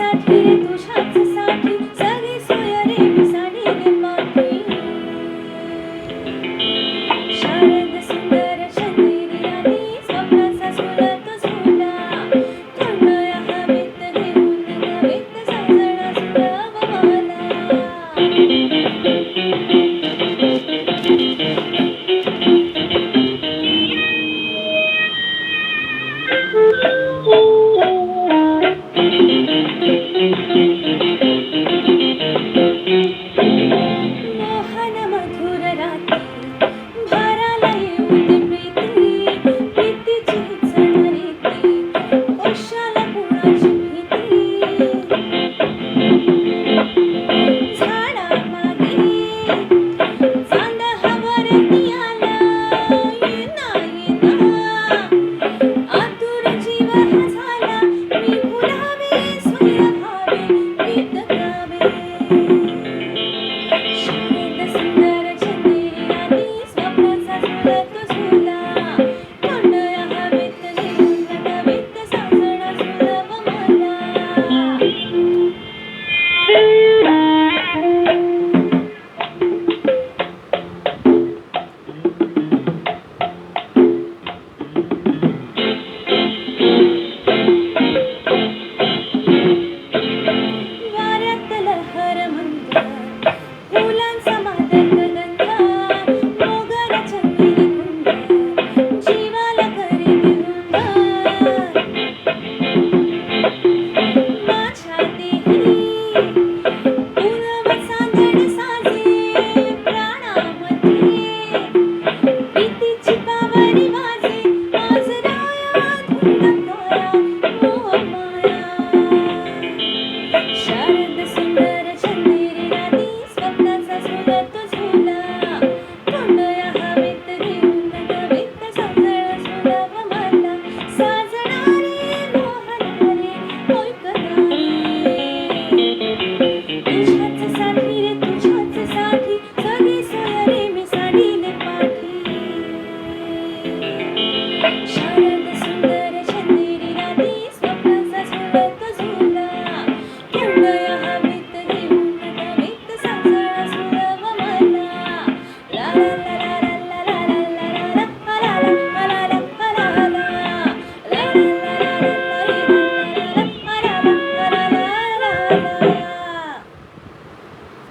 साठी रे तुझ्याच साठी सगळी सोय रे मी साडी रे मागी शारद सुंदर चंदेरी राती स्वप्नाचा झुलत झुला कळया हवेत घेऊन नवेत साजणा झुलाव मला मोहन मधुर राती भाराला येऊ दे प्रीती प्रीतीची चढ रीती कशाला कुणाची भीती झाडामागे चांद हवरती आला येना येना आतुर जीव हा झाला मी फुलावे सूर्य भावे गीत गावे शारद सुंदर चंदेरी राती स्वप्नाचा झुलत झुला कोंडया हवेत घेऊन नवेत साजणा झुलाव मला वाऱ्यात लहर मंद फुलांचा मादक गंध मोगरा चंदेरी कुंड जीवाला करीत रुंद माझ्या